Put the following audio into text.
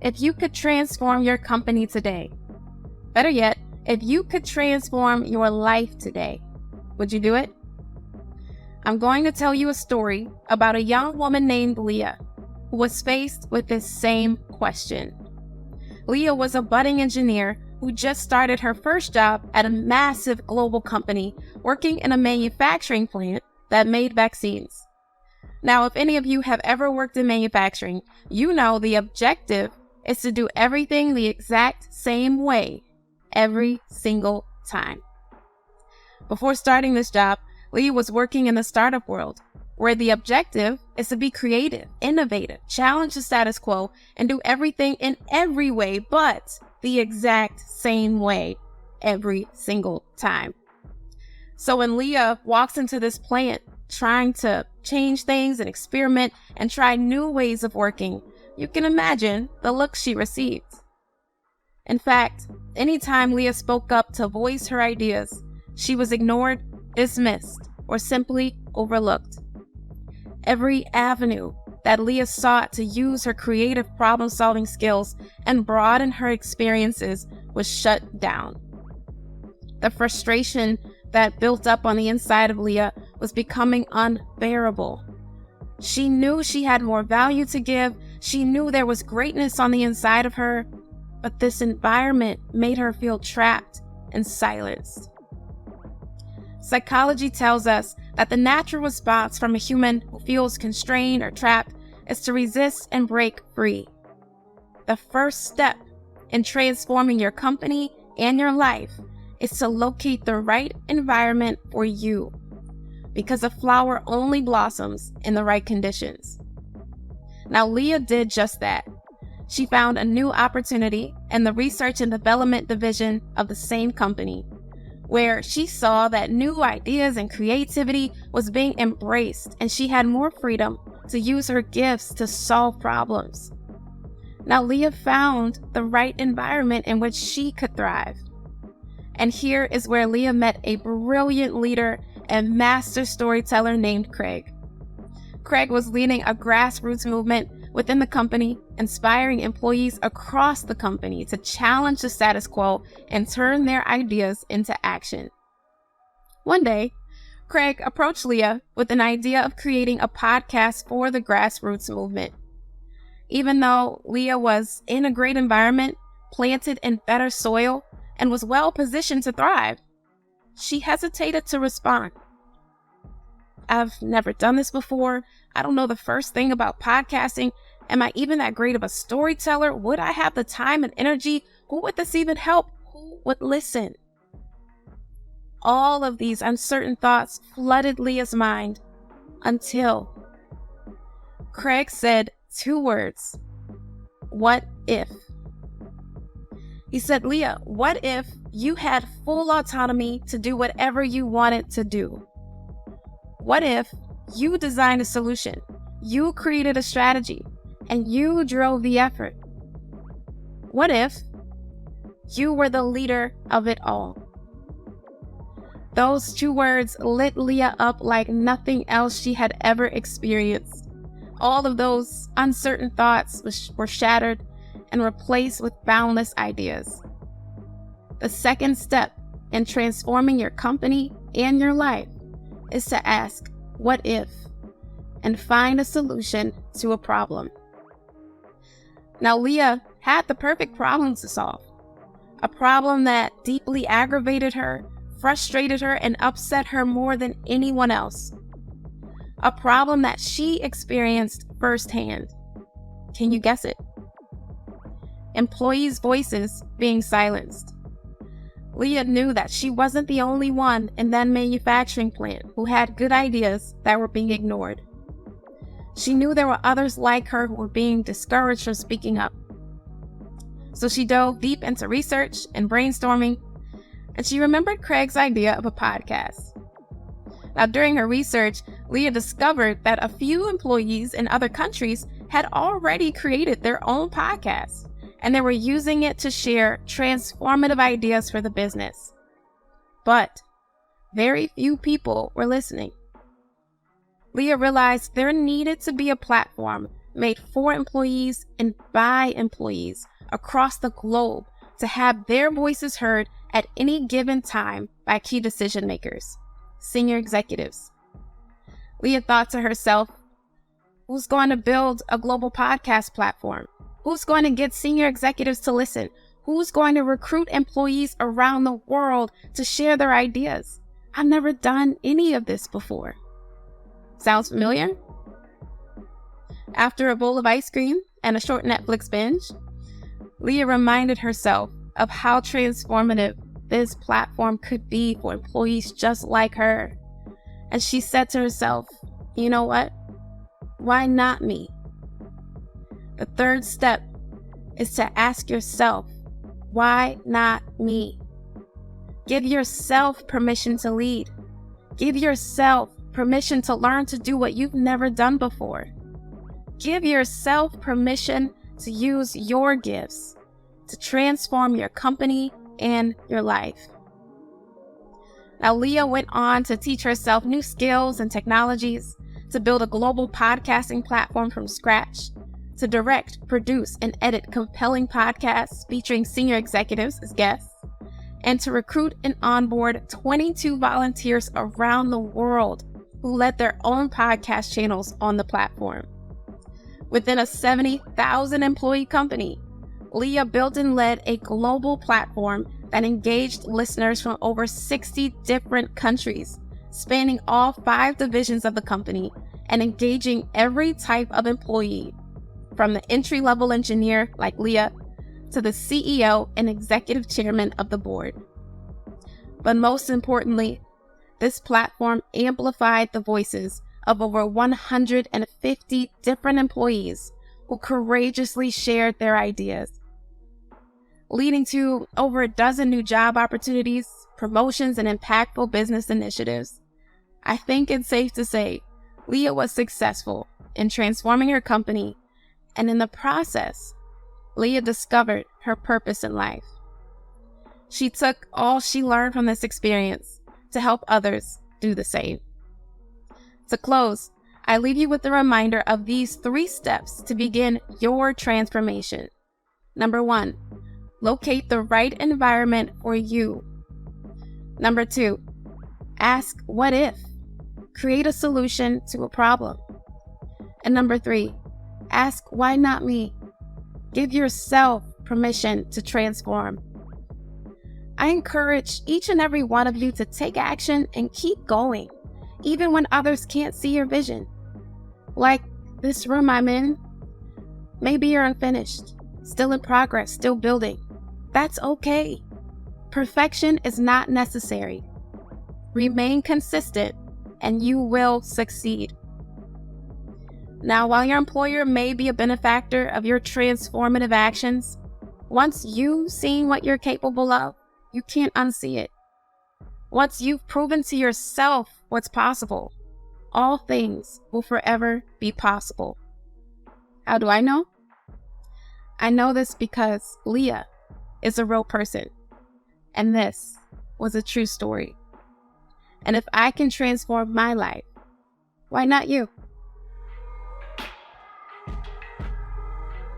if you could transform your company today, better yet, if you could transform your life today, would you do it? I'm going to tell you a story about a young woman named Leah who was faced with this same question. Leah was a budding engineer who just started her first job at a massive global company working in a manufacturing plant that made vaccines. Now, if any of you have ever worked in manufacturing, you know the objective is to do everything the exact same way every single time. Before starting this job, Leah was working in the startup world, where the objective is to be creative, innovative, challenge the status quo, and do everything in every way but the exact same way every single time. So when Leah walks into this plant trying to change things and experiment and try new ways of working, you can imagine the look she received. In fact, anytime Leah spoke up to voice her ideas, she was ignored, dismissed, or simply overlooked. Every avenue that Leah sought to use her creative problem-solving skills and broaden her experiences was shut down. The frustration that built up on the inside of Leah was becoming unbearable. She knew she had more value to give. She knew there was greatness on the inside of her, but this environment made her feel trapped and silenced. Psychology tells us that the natural response from a human who feels constrained or trapped is to resist and break free. The first step in transforming your company and your life is to locate the right environment for you, because a flower only blossoms in the right conditions. Now, Leah did just that. She found a new opportunity in the research and development division of the same company, where she saw that new ideas and creativity was being embraced, and she had more freedom to use her gifts to solve problems. Now, Leah found the right environment in which she could thrive. And here is where Leah met a brilliant leader and master storyteller named Craig. Craig was leading a grassroots movement within the company, inspiring employees across the company to challenge the status quo and turn their ideas into action. One day, Craig approached Leah with an idea of creating a podcast for the grassroots movement. Even though Leah was in a great environment, planted in better soil, and was well positioned to thrive, she hesitated to respond. I've never done this before. I don't know the first thing about podcasting. Am I even that great of a storyteller? Would I have the time and energy? Who would this even help? Who would listen? All of these uncertain thoughts flooded Leah's mind until Craig said 2 words. What if? He said, Leah, what if you had full autonomy to do whatever you wanted to do? What if you designed a solution, you created a strategy, and you drove the effort? What if you were the leader of it all? Those 2 words lit Leah up like nothing else she had ever experienced. All of those uncertain thoughts were shattered and replaced with boundless ideas. The second step in transforming your company and your life is to ask, what if, and find a solution to a problem. Now, Leah had the perfect problem to solve, a problem that deeply aggravated her, frustrated her, and upset her more than anyone else. A problem that she experienced firsthand. Can you guess it? Employees' voices being silenced. Leah knew that she wasn't the only one in that manufacturing plant who had good ideas that were being ignored. She knew there were others like her who were being discouraged from speaking up. So she dove deep into research and brainstorming, and she remembered Craig's idea of a podcast. Now, during her research, Leah discovered that a few employees in other countries had already created their own podcasts, and they were using it to share transformative ideas for the business. But very few people were listening. Leah realized there needed to be a platform made for employees and by employees across the globe to have their voices heard at any given time by key decision makers, senior executives. Leah thought to herself, who's going to build a global podcast platform? Who's going to get senior executives to listen? Who's going to recruit employees around the world to share their ideas? I've never done any of this before. Sounds familiar? After a bowl of ice cream and a short Netflix binge, Leah reminded herself of how transformative this platform could be for employees just like her. And she said to herself, you know what? Why not me? The third step is to ask yourself, why not me? Give yourself permission to lead. Give yourself permission to learn to do what you've never done before. Give yourself permission to use your gifts to transform your company and your life. Now, Leah went on to teach herself new skills and technologies, to build a global podcasting platform from scratch, to direct, produce, and edit compelling podcasts featuring senior executives as guests, and to recruit and onboard 22 volunteers around the world who led their own podcast channels on the platform. Within a 70,000 employee company, Leah built and led a global platform that engaged listeners from over 60 different countries, spanning all 5 divisions of the company and engaging every type of employee, from the entry-level engineer like Leah to the CEO and executive chairman of the board. But most importantly, this platform amplified the voices of over 150 different employees who courageously shared their ideas, leading to over a dozen new job opportunities, promotions, and impactful business initiatives. I think it's safe to say Leah was successful in transforming her company, and in the process, Leah discovered her purpose in life. She took all she learned from this experience to help others do the same. To close, I leave you with the reminder of these 3 steps to begin your transformation. Number 1, locate the right environment for you. Number 2, ask what if. Create a solution to a problem. And number 3, ask why not me. Give yourself permission to transform. I encourage each and every one of you to take action and keep going, even when others can't see your vision. Like this room I'm in, maybe you're unfinished, still in progress, still building. That's okay. Perfection is not necessary. Remain consistent and you will succeed. Now, while your employer may be a benefactor of your transformative actions, once you've seen what you're capable of, you can't unsee it. Once you've proven to yourself what's possible, all things will forever be possible. How do I know? I know this because Leah is a real person, and this was a true story. And if I can transform my life, why not you?